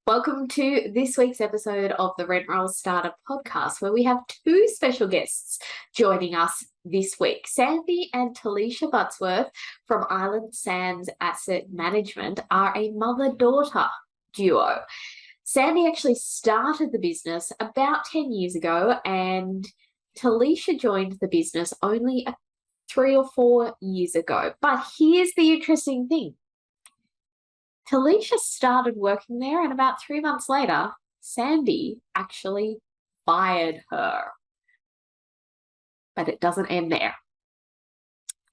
Welcome to this week's episode of the Rent Roll Starter podcast, where we have two special guests joining us this week. Sandy and Talisha Buttsworth from Island Sands Asset Management are a mother-daughter duo. Sandy actually started the business about 10 years ago, and Talisha joined the business only 3 or 4 years ago. But here's the interesting thing. Talisha started working there, and about 3 months later, Sandy actually fired her. But it doesn't end there.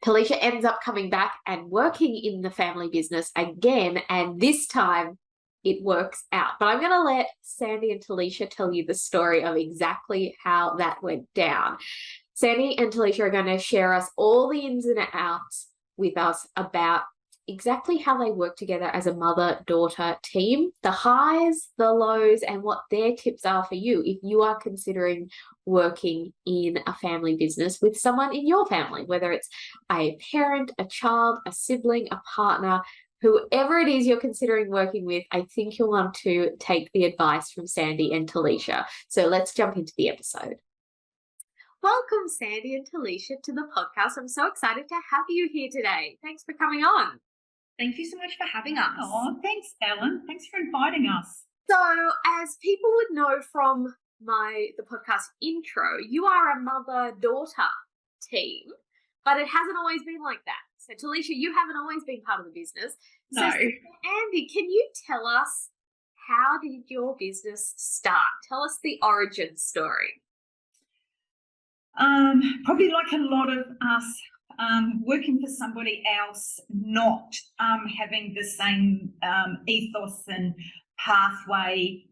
Talisha ends up coming back and working in the family business again, and this time it works out. But I'm going to let Sandy and Talisha tell you the story of exactly how that went down. Sandy and Talisha are going to share us all the ins and outs with us about exactly how they work together as a mother-daughter team, the highs, the lows, and what their tips are for you if you are considering working in a family business with someone in your family, whether it's a parent, a child, a sibling, a partner, whoever it is you're considering working with. I think you'll want to take the advice from Sandy and Talisha. So let's jump into the episode. Welcome, Sandy and Talisha, to the podcast. I'm so excited to have you here today. Thanks for coming on. Thank you so much for having us. Oh, thanks, Ellen. Thanks for inviting us. So, as people would know from the podcast intro, you are a mother-daughter team, but it hasn't always been like that. So, Talisha, you haven't always been part of the business. So, No. Andy, can you tell us, how did your business start? Tell us the origin story. Probably like a lot of us, working for somebody else, not having the same ethos and pathway,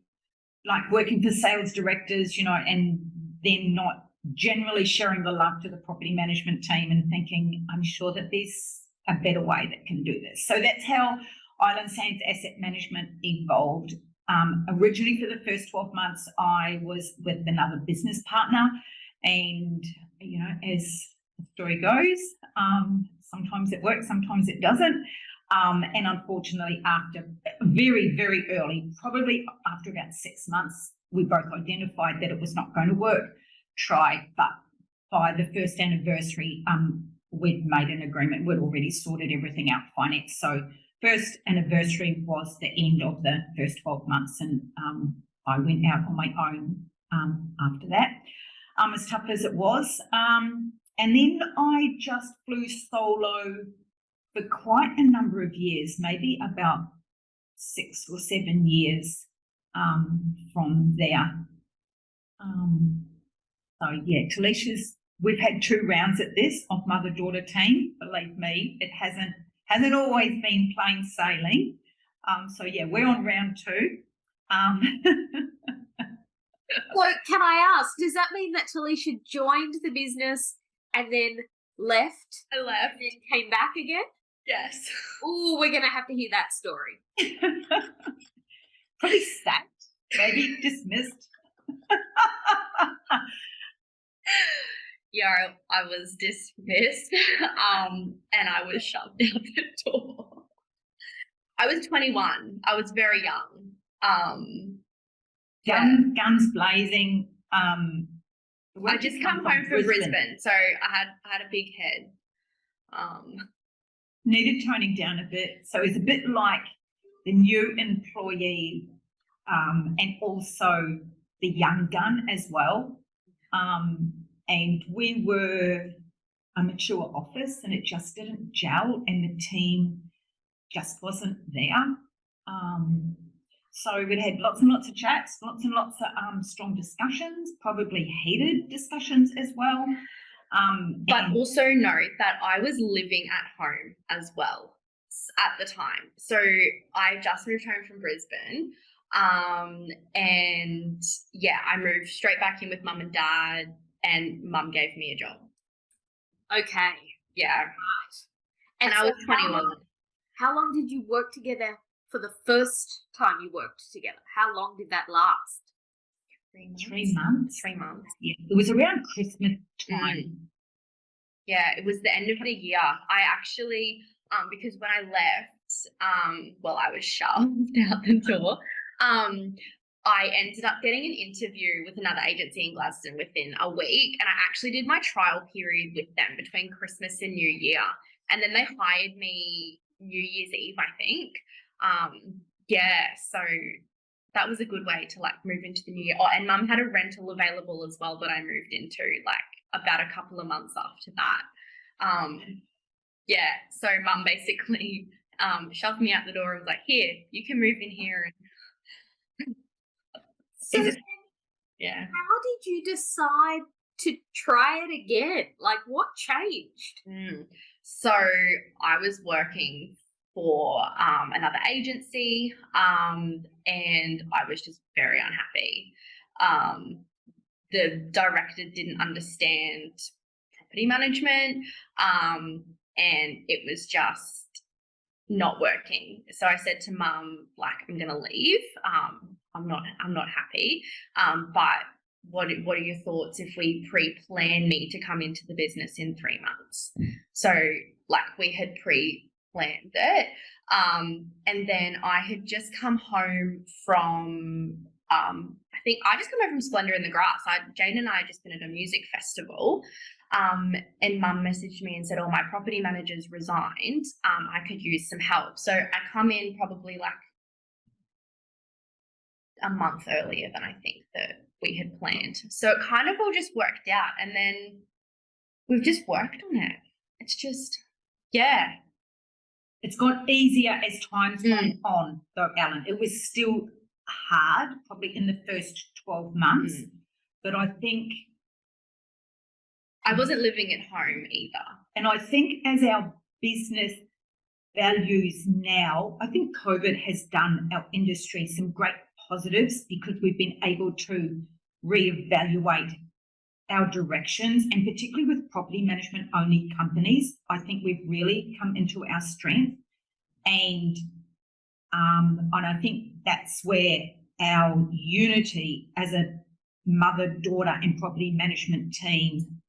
like working for sales directors, and then not generally sharing the love to the property management team and thinking, I'm sure that there's a better way that can do this. So that's how Island Sands Asset Management evolved. Originally, for the first 12 months, I was with another business partner, and, as the story goes, sometimes it works, sometimes it doesn't. And unfortunately, after very, very early, probably after about 6 months, we both identified that it was not going to work. Tried, but by the first anniversary, we'd made an agreement. We'd already sorted everything out, finance. So first anniversary was the end of the first 12 months, and I went out on my own after that, as tough as it was. And then I just flew solo for quite a number of years, maybe about 6 or 7 years from there. So yeah, Talisha's, we've had 2 rounds at this of mother-daughter team. Believe me, it hasn't always been plain sailing. So yeah, we're on round 2. Well, can I ask, does that mean that Talisha joined the business and then left? I left. And then came back again? Yes. Oh, we're going to have to hear that story. Probably sacked, maybe dismissed. Yeah, I was dismissed, and I was shoved out the door. I was 21. I was very young. Guns blazing. I just come home from Brisbane, so I had a big head. Needed toning down a bit. So it's a bit like the new employee, and also the young gun as well. And we were a mature office, and it just didn't gel, and the team just wasn't there. So we'd had lots and lots of chats, lots and lots of strong discussions, probably heated discussions as well. But also note that I was living at home as well at the time. So I just moved home from Brisbane. And yeah, I moved straight back in with mum and dad, and mum gave me a job. Okay. Yeah. Right. And I was 21. How long did you work together for the first time you worked together? How long did that last? 3 months. 3 months. 3 months. Yeah, it was around Christmas time. Yeah, it was the end of the year. I actually, because when I left, I was shoved out the door. I ended up getting an interview with another agency in Gladstone within a week, and I actually did my trial period with them between Christmas and New Year, and then they hired me New Year's Eve, I think. So that was a good way to like move into the new year. Oh, and Mum had a rental available as well that I moved into like about a couple of months after that. So Mum basically shoved me out the door and was like, "Here, you can move in here." So How did you decide to try it again? Like, what changed? So I was working for another agency, and I was just very unhappy. The director didn't understand property management, and it was just not working. So I said to Mum, like, I'm going to leave. I'm not happy. But what are your thoughts if we pre-plan me to come into the business in 3 months? So like we had pre-planned it. And then I had just come home from, I think I just come home from Splendor in the Grass. Jane and I had just been at a music festival. And Mum messaged me and said, "Oh, my property manager's resigned. I could use some help." So I come in probably like a month earlier than I think that we had planned. So it kind of all just worked out, and then we've just worked on it. It's just, It's got easier as time's gone on, though, Ellen. It was still hard, probably in the first 12 months, but I think I wasn't living at home either. And I think as our business values now, I think COVID has done our industry some great positives because we've been able to reevaluate our directions, and particularly with property management only companies, I think we've really come into our strength. And I think that's where our unity as a mother-daughter and property management team,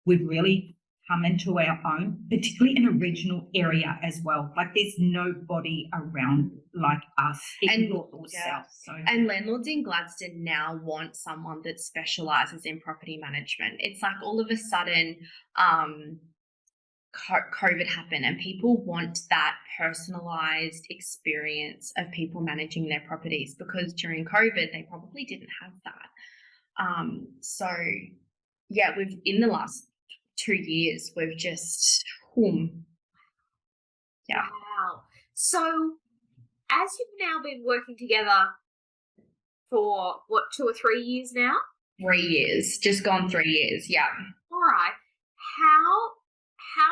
we've really come into our own, particularly in a regional area as well. Like there's nobody around like us in North or South. So. And landlords in Gladstone now want someone that specialises in property management. It's like all of a sudden COVID happened and people want that personalised experience of people managing their properties, because during COVID they probably didn't have that. We've in the last 2 years, we've just, Wow. So as you've now been working together for what, 2 or 3 years now? 3 years, just gone 3 years. Yeah. All right. How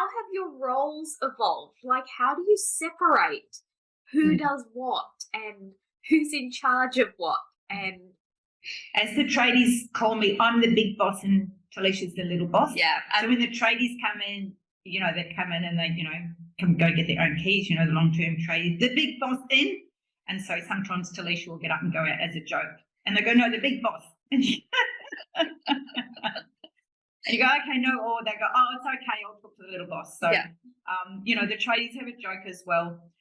have your roles evolved? Like, how do you separate who does what and who's in charge of what? And as the tradies call me, I'm the big boss and Talisha's the little boss. Yeah. So when the tradies come in, they come in and they, can go get their own keys, the long-term tradies, the big boss in. And so sometimes Talisha will get up and go out as a joke. And they go, "No, the big boss." And you go, "Okay, no," or they go, "Oh, it's okay, I'll talk to the little boss." So, the tradies have a joke as well.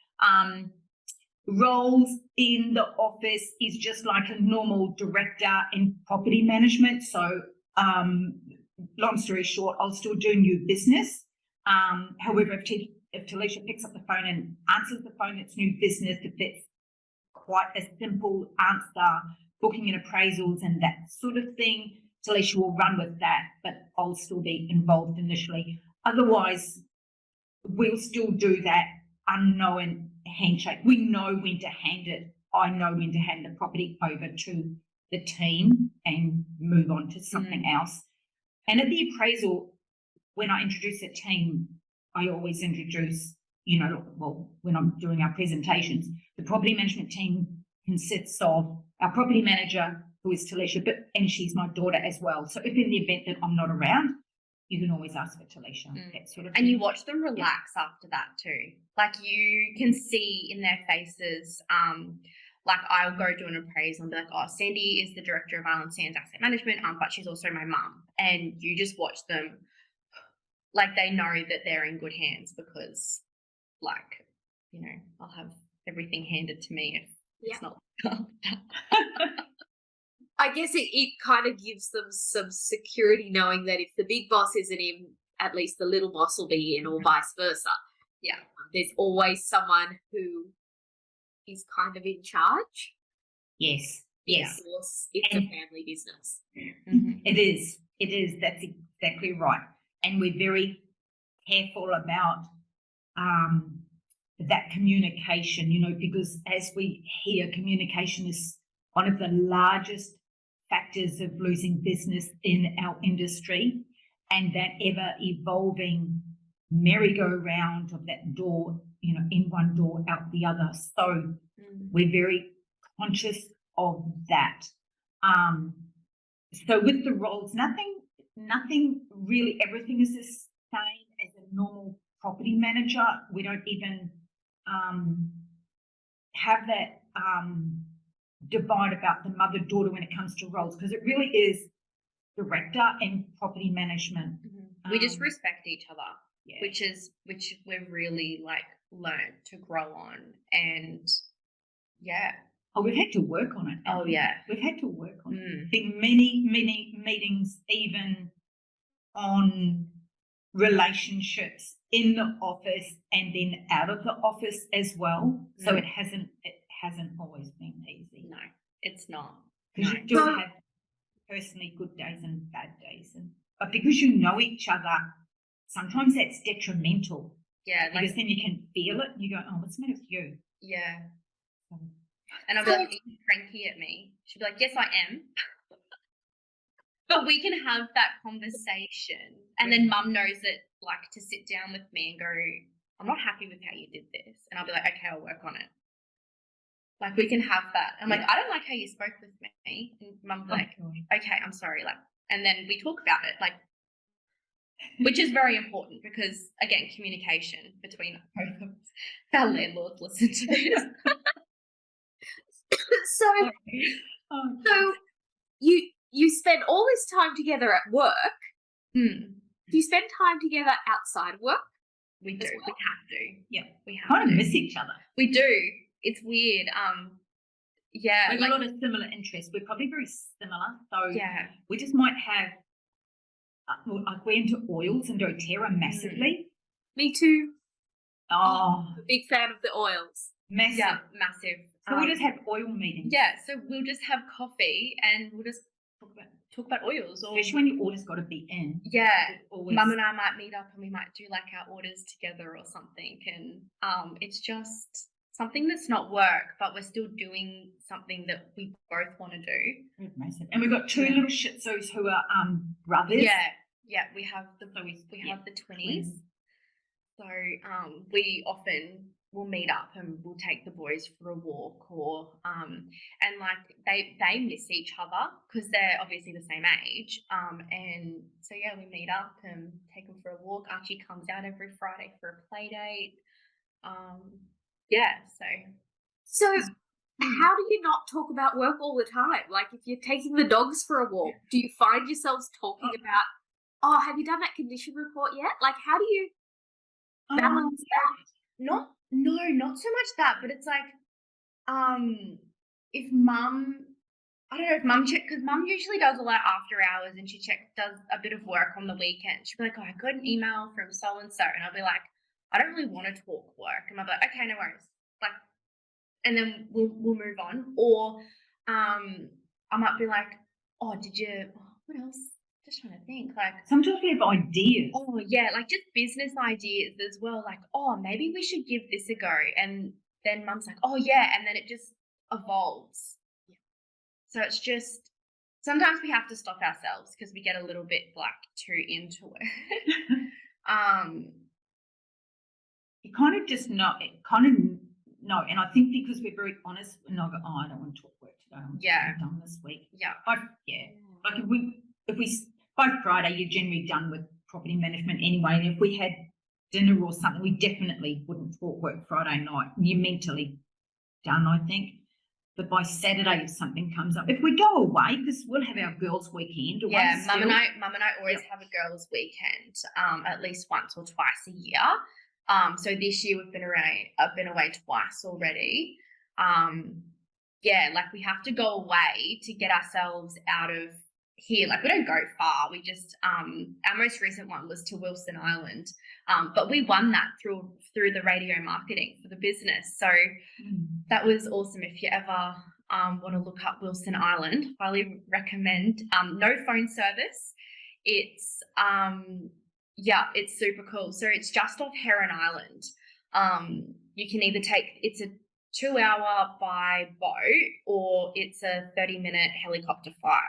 Roles in the office is just like a normal director in property management. So, long story short, I'll still do new business. However, if Talisha picks up the phone and answers the phone, it's new business. If it's quite a simple answer, booking in appraisals and that sort of thing, Talisha will run with that, but I'll still be involved initially. Otherwise, we'll still do that unknown handshake. We know when to hand it. I know when to hand the property over to the team and move on to something else. And at the appraisal, when I introduce a team, I always introduce, when I'm doing our presentations, the property management team consists of our property manager, who is Talisha, and she's my daughter as well. So if in the event that I'm not around, you can always ask for Talisha. That sort of thing. And you watch them relax after that too. Like you can see in their faces, like I'll go do an appraisal and be like, "Oh, Sandy is the director of Island Sands Asset Management, but she's also my mum." And you just watch them, like they know that they're in good hands because, I'll have everything handed to me It's Yeah. not. I guess it kind of gives them some security knowing that if the big boss isn't in, at least the little boss will be in, or vice versa. Yeah. There's always someone who is kind of in charge. Yes. Yes. It's a And- family business. Mhm. It is. It is. That's exactly right. And we're very careful about that communication, because as we hear, communication is one of the largest factors of losing business in our industry, and that ever evolving merry-go-round of that door, in one door, out the other. So we're very conscious of that. So with the roles, nothing really, everything is the same as a normal property manager. We don't even have that divide about the mother-daughter when it comes to roles, because it really is director and property management. We just respect each other, Yeah. which we've really like learned to grow on, and yeah. Oh, we've had to work on it. Oh yeah. We've had to work on it. Mm. Been many meetings even on relationships in the office and then out of the office as well. So it hasn't always been easy. No, it's not. Because No. you do have personally good days and bad days, but because you know each other, sometimes that's detrimental. Yeah, Because like then you can feel it and you go, oh, what's the matter with you? yeah. And I'll be like, are you cranky at me? She'll be like, yes, I am. But we can have that conversation. And then mum knows it, like, to sit down with me and go, I'm not happy with how you did this. And I'll be like, okay, I'll work on it. Like, we can have that. I'm like, I don't like how you spoke with me. And mum's like, okay, I'm sorry. Like, and then we talk about it, like, which is very important because, again, communication between both of us. If our landlords listen to this. So you spend all this time together at work. Mm. Do you spend time together outside of work? We do. Well? We have to. Yeah. We have Kind to. of miss each other. We do. It's weird. Yeah. We have a lot of similar interests. We're probably very similar. So yeah. we just might have, like we're into oils and doTERRA massively. Me too. Oh, I'm a big fan of the oils. massive. Yeah, massive. So we just have oil meetings. Yeah, so we'll just have coffee and we'll just talk about oils. Or especially when your order's got to be in. yeah, always... Mum and I might meet up and we might do like our orders together or something. And it's just something that's not work, but we're still doing something that we both want to do. Massive. And we've got two little Shih Tzus who are brothers. Yeah, we have the have the twinnies. So we often will meet up and we'll take the boys for a walk, or and like they miss each other because they're obviously the same age. And so yeah, we meet up and take them for a walk. Archie comes out every Friday for a play date. So how do you not talk about work all the time? Like if you're taking the dogs for a walk, do you find yourselves talking about, oh, have you done that condition report yet? Like how do you balance that? Not so much that, but it's like if mum, I don't know if mum because mum usually does a lot after hours and she does a bit of work on the weekend. She'll be like, oh, I got an email from so and so, and I'll be like, I don't really want to talk work, and I'll be like, okay, no worries, like, and then we'll move on. Or I might be like, oh, what else? Just trying to think. Like sometimes we have ideas. Oh yeah, like just business ideas as well. Like, oh, maybe we should give this a go. And then mum's like, oh yeah, and then it just evolves. Yeah. So it's just sometimes we have to stop ourselves because we get a little bit like too into it. You kind of just know. And I think because we're very honest, and I go, oh, I don't want to talk work today. I'm done this week. Yeah. Like if we by Friday, you're generally done with property management anyway. And if we had dinner or something, we definitely wouldn't talk work Friday night. You're mentally done, I think. But by Saturday, if something comes up, if we go away, because we'll have our girls' weekend. Mum and I always have a girls' weekend, at least once or twice a year. So this year I've been away twice already. yeah, like we have to go away to get ourselves out of here. Like we don't go far. We just our most recent one was to Wilson Island. But we won that through the radio marketing for the business. So that was awesome. If you ever want to look up Wilson Island, highly recommend. No phone service. It's it's super cool. So it's just off Heron Island. You can either it's a 2-hour by boat or it's a 30-minute helicopter flight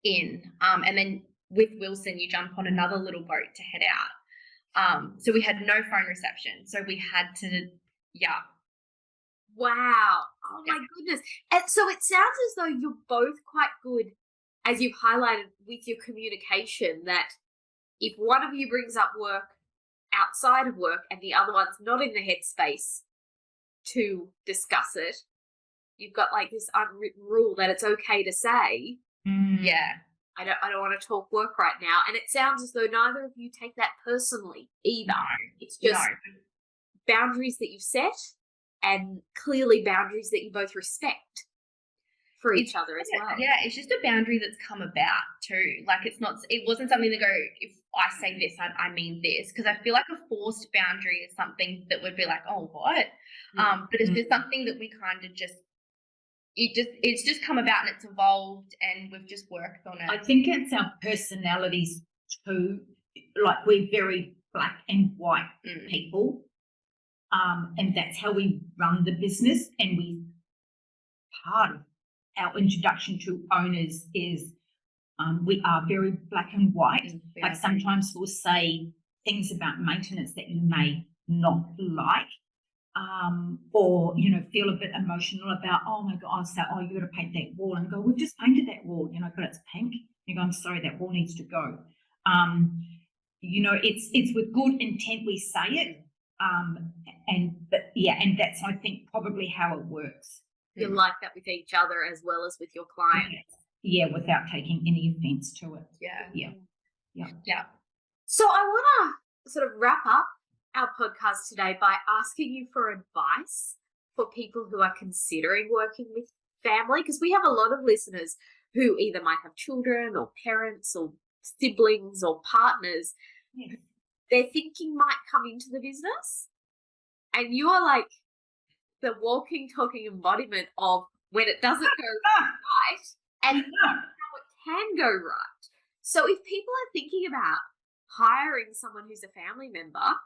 in. And then with Wilson, you jump on another little boat to head out. So we had no phone reception. So we had to, Wow. Oh my goodness. And so it sounds as though you're both quite good, as you've highlighted with your communication, that if one of you brings up work outside of work and the other one's not in the headspace to discuss it, you've got like this unwritten rule that it's okay to say, I don't want to talk work right now. And it sounds as though neither of you take that personally either. It's just boundaries that you've set, and clearly boundaries that you both respect for each other as well. Yeah, it's just a boundary that's come about too. Like it wasn't something to go, if I say this, I mean this, because I feel like a forced boundary is something that would be like, oh, what? But it's just something that we kind of it's just come about and it's evolved and we've just worked on it. I think it's our personalities too. Like we're very black and white people. And that's how we run the business. And part of our introduction to owners is we are very black and white. Like sometimes we'll say things about maintenance that you may not like, or, feel a bit emotional about, oh my God, I'll say, oh, you got to paint that wall, and go, we've just painted that wall, but it's pink. You go, I'm sorry, that wall needs to go. It's with good intent we say it. And that's, I think, probably how it works. You like that with each other as well as with your clients. Yeah, without taking any offense to it. Yeah. So I want to sort of wrap up our podcast today by asking you for advice for people who are considering working with family, because we have a lot of listeners who either might have children or parents or siblings or partners. Their thinking might come into the business, and you are like the walking, talking embodiment of when it doesn't go right and how it can go right. So if people are thinking about hiring someone who's a family member,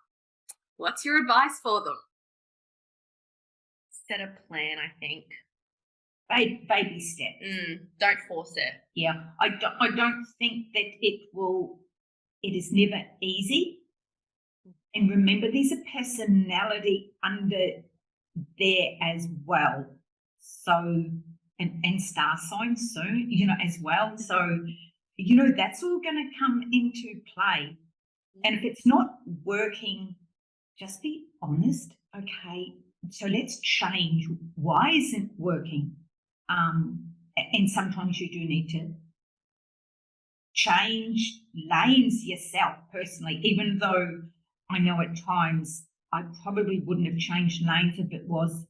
what's your advice for them? Set a plan, I think. Baby steps. Don't force it. Yeah, I don't think that it is never easy. And remember, there's a personality under there as well. So, and star signs soon, as well. So, that's all going to come into play. And if it's not working, just be honest. Okay, so let's change. Why isn't it working? And sometimes you do need to change lanes yourself personally, even though I know at times I probably wouldn't have changed lanes if it was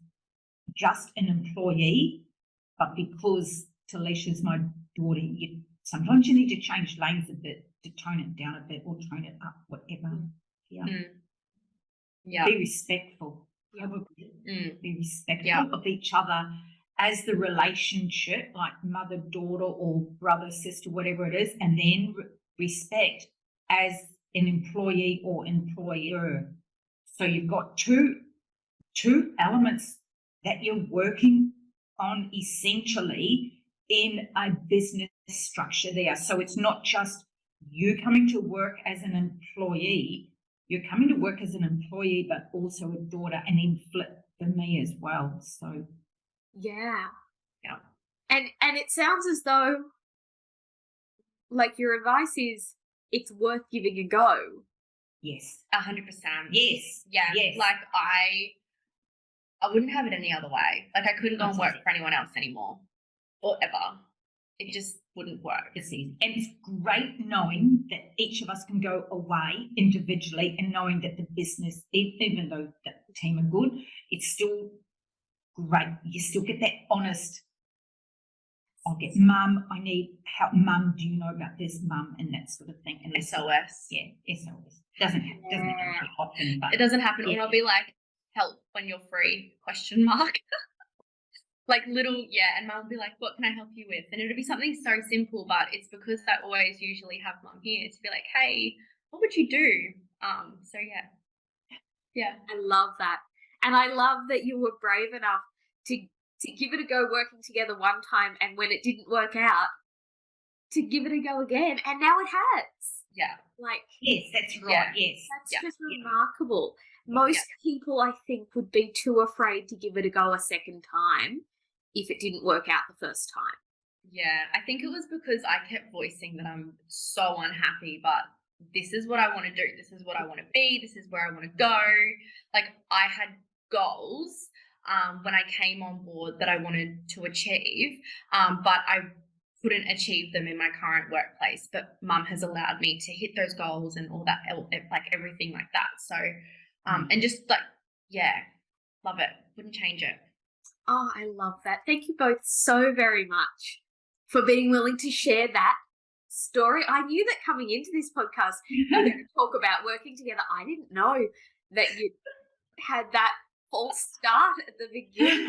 just an employee, but because Talisha's my daughter, sometimes you need to change lanes a bit to tone it down a bit or tone it up, whatever. Be respectful. Be respectful of each other as the relationship, like mother, daughter, or brother, sister, whatever it is, and then respect as an employee or employer. So you've got two elements that you're working on essentially in a business structure there. So it's not just you coming to work as an employee, you're coming to work as an employee, but also a daughter, and then flip for me as well. So yeah. And it sounds as though like your advice is it's worth giving a go. Yes. 100%. Yes. Yeah. Yes. Like I wouldn't have it any other way. Like I couldn't go and work for anyone else anymore or ever. It just wouldn't work. It's easy. And it's great knowing that each of us can go away individually and knowing that the business, even though the team are good, it's still great. You still get that honest, I'll get mum, I need help, mum, do you know about this, mum, and that sort of thing. And SOS. Yeah, SOS. Doesn't happen very often, but it doesn't happen. Or I'll be like, help when you're free, ? Like little, and mum will be like, what can I help you with? And it'll be something so simple, but it's because I always usually have mum here to be like, hey, what would you do? So yeah. I love that. And I love that you were brave enough to give it a go working together one time, and when it didn't work out, to give it a go again. And now it has. Yeah. Like, yes, that's right. Yes. That's just remarkable. Most people, I think, would be too afraid to give it a go a second time if it didn't work out the first time. Yeah, I think it was because I kept voicing that I'm so unhappy, but this is what I want to do. This is what I want to be. This is where I want to go. Like, I had goals when I came on board that I wanted to achieve, but I couldn't achieve them in my current workplace. But mum has allowed me to hit those goals and all that, like everything like that. So, and just like, love it. Wouldn't change it. Oh, I love that. Thank you both so very much for being willing to share that story. I knew that coming into this podcast, we would talk about working together. I didn't know that you had that false start at the beginning.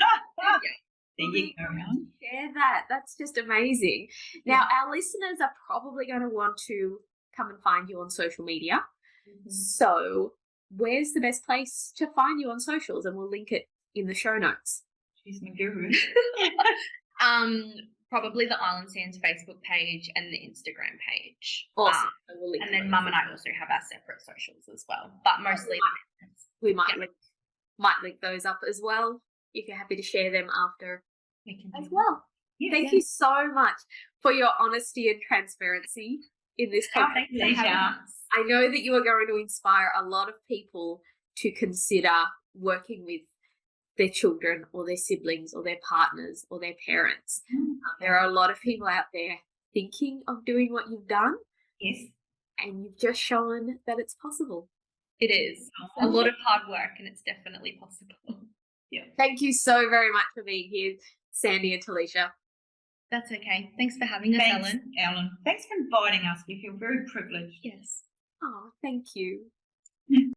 Share that. That's just amazing. Now, our listeners are probably going to want to come and find you on social media. Mm-hmm. So where's the best place to find you on socials? And we'll link it in the show notes. She's my guru. Probably the Island Sands Facebook page and the Instagram page. Awesome. And then mum and I also have our separate socials as well, but mostly we might link those up as well if you're happy to share them after as well. Thank you so much for your honesty and transparency in this podcast. I know that you are going to inspire a lot of people to consider working with their children or their siblings or their partners or their parents. There are a lot of people out there thinking of doing what you've done. Yes. And you've just shown that it's possible. It is. A lot of hard work, and it's definitely possible. Yeah. Thank you so very much for being here, Sandy and Talisha. That's okay. Thanks for having us, Ellen. Thanks for inviting us. We feel very privileged. Yes. Oh, thank you.